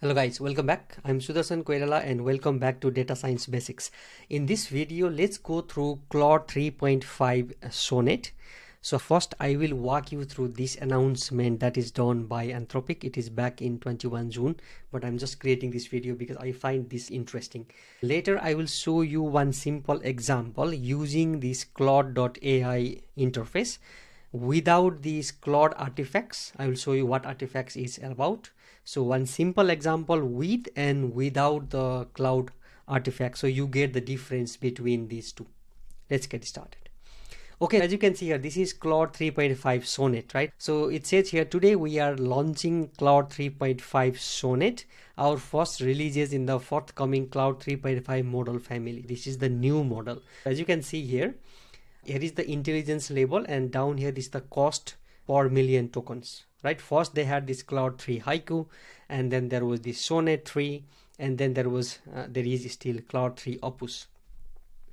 Hello guys, welcome back. I'm Sudarshan Koirala and welcome back to Data Science Basics. In this video, let's go through Claude 3.5 Sonnet. So first I will walk you through this announcement that is done by Anthropic. It is back in 21 June, but I'm just creating this video because I find this interesting. Later I will show you one simple example using this Claude.ai interface. Without these Claude artifacts, I will show you what artifacts is about. So one simple example with and without the Claude artifact, so you get the difference between these two. Let's get started. Okay, as you can see here, this is Claude 3.5 Sonnet, right? So it says here, today we are launching Claude 3.5 Sonnet. Our first release is in the forthcoming Claude 3.5 model family. This is the new model. As you can see here, here is the intelligence label, and down here is the cost per million tokens, right? First they had this Claude 3 Haiku, and then there was this Sonnet 3, and then there is still Claude 3 Opus.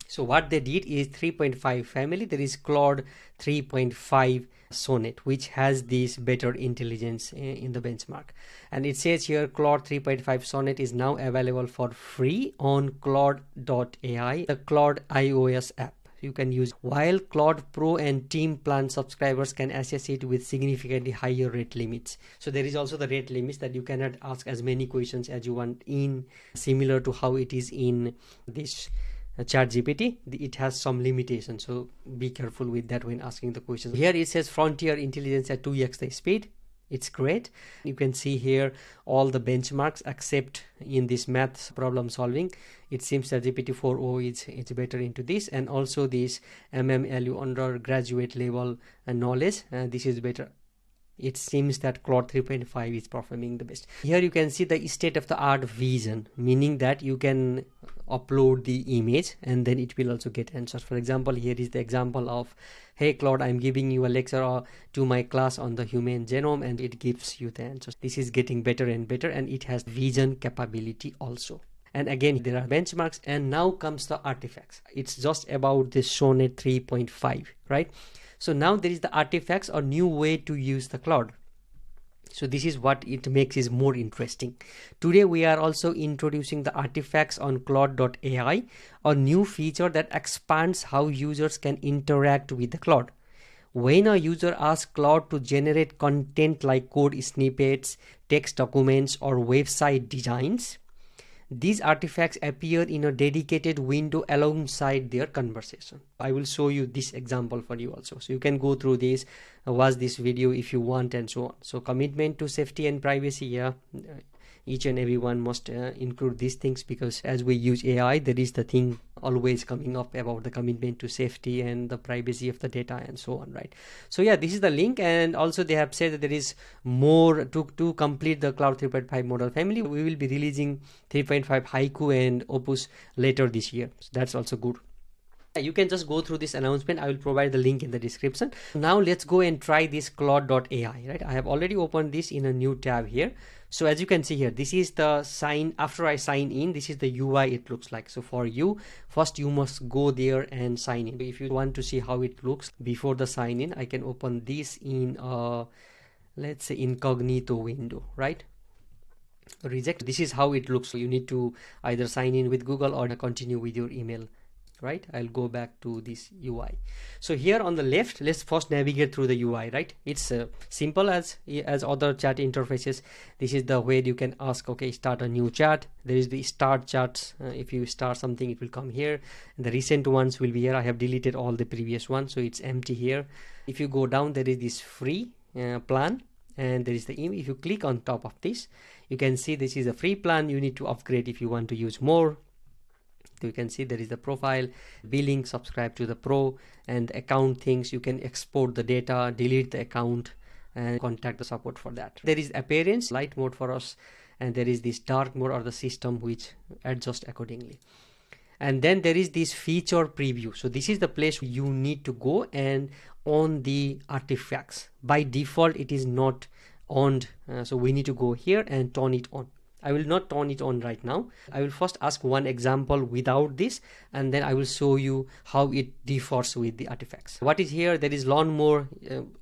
So what they did is 3.5 family, there is Claude 3.5 Sonnet, which has this better intelligence in the benchmark. And it says here Claude 3.5 Sonnet is now available for free on Claude.ai, the Claude iOS app. You can use, while Claude Pro and Team Plan subscribers can access it with significantly higher rate limits. So there is also the rate limits that you cannot ask as many questions as you want, in similar to how it is in this ChatGPT. It has some limitations, so be careful with that when asking the questions. Here it says frontier intelligence at 2x the speed. It's great. You can see here all the benchmarks except in this maths problem solving. It seems that GPT-4o it's better into this, and also this MMLU undergraduate level knowledge, this is better. It seems that Claude 3.5 is performing the best. Here you can see the state of the art vision, meaning that you can upload the image and then it will also get answers. For example, here is the example of, hey Claude, I'm giving you a lecture to my class on the human genome, and it gives you the answers. This is getting better and better, and it has vision capability also. And again, there are benchmarks, and now comes the artifacts. It's just about this Sonnet 3.5, right? So now there is the artifacts, or new way to use the Claude. So this is what it makes is more interesting. Today we are also introducing the artifacts on Claude.ai, a new feature that expands how users can interact with the Claude. When a user asks Claude to generate content like code snippets, text documents, or website designs, these artifacts appear in a dedicated window alongside their conversation. I will show you this example for you also, so you can go through this, watch this video if you want, and so on. So commitment to safety and privacy, yeah, each and everyone must include these things, because as we use AI, there is the thing always coming up about the commitment to safety and the privacy of the data and so on, right? So yeah, this is the link, and also they have said that there is more to complete the Claude 3.5 model family. We will be releasing 3.5 Haiku and Opus later this year, so that's also good. You can just go through this announcement. I will provide the link in the description. Now let's go and try this Claude.ai, right? I have already opened this in a new tab here. So as you can see here, this is the sign. After I sign in, this is the UI it looks like. So for you, first you must go there and sign in. If you want to see how it looks before the sign in, I can open this in let's say incognito window, right? Reject. This is how it looks. So you need to either sign in with Google or continue with your email, right? I'll go back to this UI. So here on the left, let's first navigate through the UI, right? It's simple as other chat interfaces. This is the way you can ask, okay, start a new chat. There is the start chats. If you start something, it will come here, and the recent ones will be here. I have deleted all the previous ones, so it's empty here. If you go down, there is this free plan, and there is the email. If you click on top of this, you can see this is a free plan. You need to upgrade if you want to use more. You can see there is the profile, billing, subscribe to the pro, and account things. You can export the data, delete the account, and contact the support for that. There is appearance, light mode for us, and there is this dark mode or the system, which adjust accordingly. And then there is this feature preview. So this is the place you need to go and on the artifacts. By default, it is not on, so we need to go here and turn it on. I will not turn it on right now. I will first ask one example without this, and then I will show you how it differs with the artifacts. What is here? There is learn more,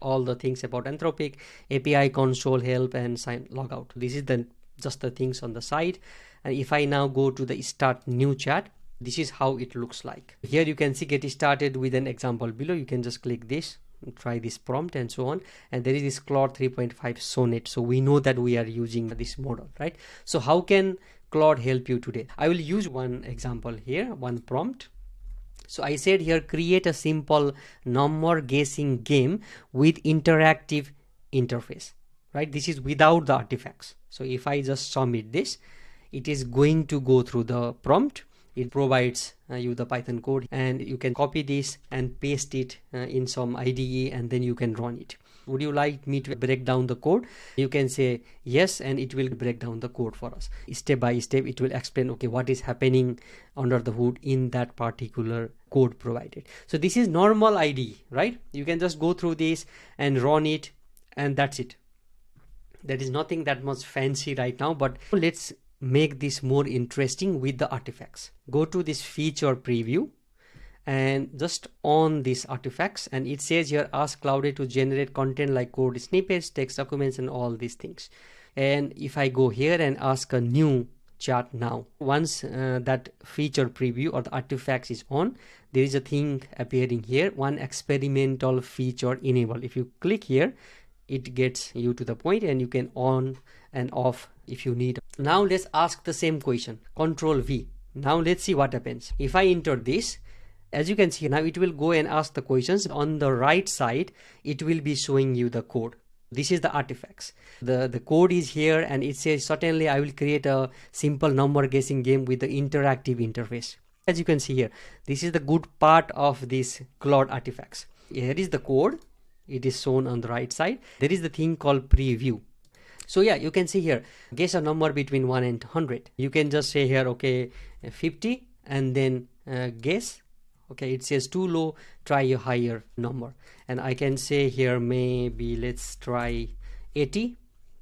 all the things about Anthropic, API console help, and sign logout. This is the just the things on the side. And if I now go to the start new chat, this is how it looks like. Here you can see get started with an example below. You can just click this, try this prompt and so on, and there is this Claude 3.5 Sonnet. So we know that we are using this model, right? So how can Claude help you today? I will use one example here, one prompt. So I said here, create a simple number guessing game with interactive interface, right? This is without the artifacts. So if I just submit this, it is going to go through the prompt. It provides you the Python code, and you can copy this and paste it in some IDE, and then you can run it. Would you like me to break down the code? You can say yes, and it will break down the code for us. Step by step, it will explain, okay, what is happening under the hood in that particular code provided. So this is normal IDE, right? You can just go through this and run it, and that's it. There is nothing that much fancy right now, but let's make this more interesting with the artifacts. Go to this feature preview and just on these artifacts, and it says here ask Claude to generate content like code snippets, text documents, and all these things. And if I go here and ask a new chat now, once that feature preview or the artifacts is on, there is a thing appearing here, one experimental feature enable. If you click here, it gets you to the point, and you can on and off if you need. Now let's ask the same question, Control V. Now let's see what happens. If I enter this, as you can see, now it will go and ask the questions. On the right side, it will be showing you the code. This is the artifacts. The code is here, and it says certainly I will create a simple number guessing game with the interactive interface. As you can see here, this is the good part of this Claude artifacts. Here is the code. It is shown on the right side. There is the thing called preview. So yeah, you can see here, guess a number between 1 and 100. You can just say here, okay, 50, and then guess. Okay, it says too low, try a higher number. And I can say here, maybe let's try 80,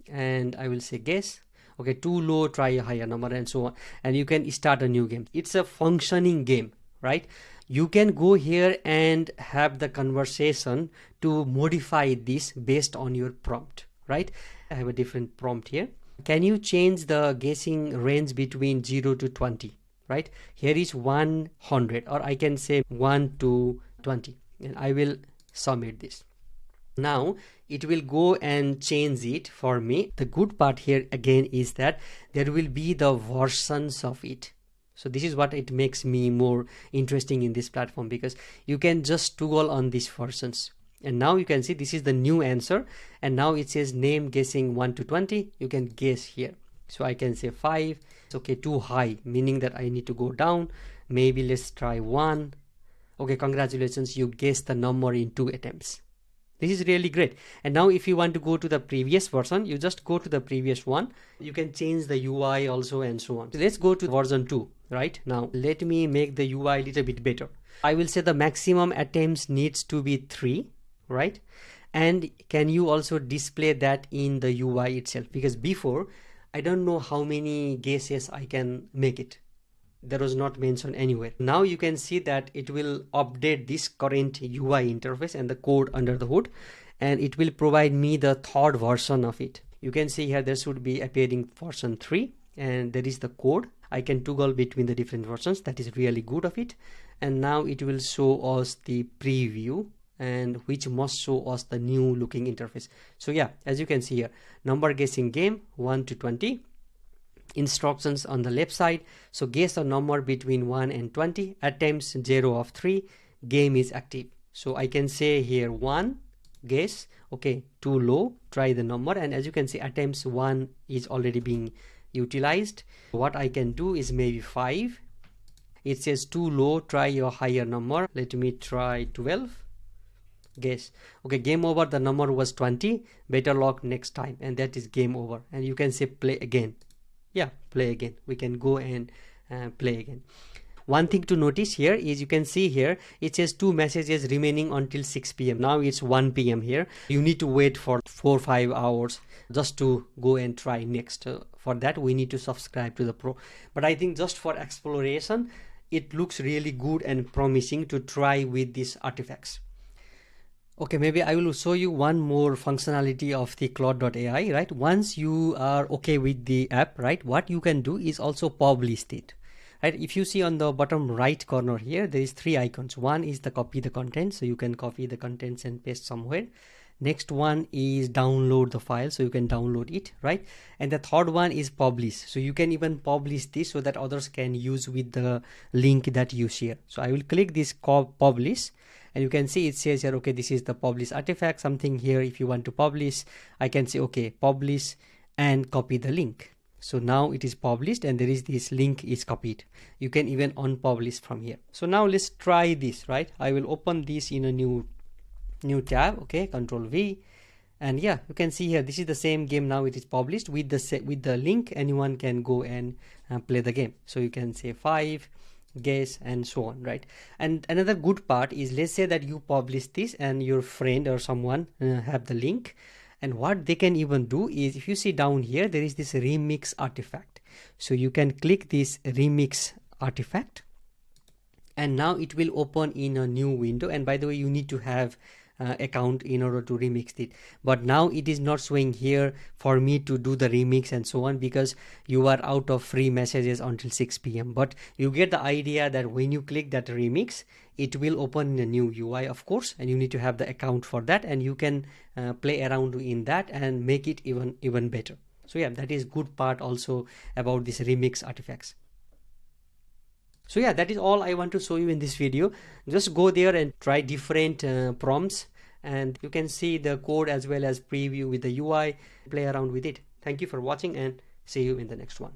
and I will say guess. Okay, too low, try a higher number, and so on. And you can start a new game. It's a functioning game, right? You can go here and have the conversation to modify this based on your prompt, right? I have a different prompt here. Can you change the guessing range between 0 to 20, right? Here is 100, or I can say 1 to 20, and I will submit this. Now it will go and change it for me. The good part here again is that there will be the versions of it. So this is what it makes me more interesting in this platform, because you can just toggle on these versions. And now you can see this is the new answer, and now it says name guessing 1 to 20. You can guess here. So I can say 5. It's okay, too high, meaning that I need to go down. Maybe let's try 1. Okay, congratulations, you guessed the number in 2 attempts. This is really great. And now if you want to go to the previous version, you just go to the previous one. You can change the UI also and so on. So let's go to version 2 right now. Let me make the UI a little bit better. I will say the maximum attempts needs to be 3, right? And can you also display that in the UI itself? Because before, I don't know how many guesses I can make it. That was not mentioned anywhere. Now you can see that it will update this current UI interface and the code under the hood, and it will provide me the third version of it. You can see here there should be appearing version 3, and there is the code. I can toggle between the different versions. That is really good of it. And now it will show us the preview, and which must show us the new looking interface. So yeah, as you can see here, number guessing game 1 to 20. Instructions on the left side. So guess a number between 1 and 20. Attempts 0 of 3. Game is active. So I can say here 1, guess. Okay, too low, try the number. And as you can see, attempts 1 is already being utilized. What I can do is maybe 5. It says too low, try a higher number. Let me try 12. Guess. Okay, game over. The number was 20. Better luck next time. And that is game over. And you can say play again. Yeah, play again. We can go and play again. One thing to notice here is you can see here it says 2 messages remaining until 6 p.m. Now it's 1 p.m. here. You need to wait for 4-5 hours just to go and try next. For that we need to subscribe to the Pro. But I think just for exploration, it looks really good and promising to try with these artifacts. Okay, maybe I will show you one more functionality of the Claude.ai, right? Once you are okay with the app, right, what you can do is also publish it, right? If you see on the bottom right corner here, there is three icons. One is the copy the content, so you can copy the contents and paste somewhere. Next one is download the file, so you can download it, right? And the third one is publish, so you can even publish this so that others can use with the link that you share. So I will click this publish, and you can see it says here, okay, this is the publish artifact, something here. If you want to publish, I can say okay, publish and copy the link. So now it is published and there is this link is copied. You can even unpublish from here. So now let's try this, right? I will open this in a new tab. Okay, Control V, and yeah, you can see here this is the same game. Now it is published with the link. Anyone can go and play the game. So you can say 5 guess and so on, right? And another good part is, let's say that you publish this and your friend or someone have the link, and what they can even do is, if you see down here, there is this remix artifact. So you can click this remix artifact, and now it will open in a new window. And by the way, you need to have account in order to remix it, but now it is not showing here for me to do the remix and so on, because you are out of free messages until 6 p.m. But you get the idea that when you click that remix, it will open in a new UI, of course, and you need to have the account for that, and you can play around in that and make it even better. So yeah, that is good part also about this remix artifacts. So yeah, that is all I want to show you in this video. Just go there and try different prompts, and you can see the code as well as preview with the UI, play around with it. Thank you for watching and see you in the next one.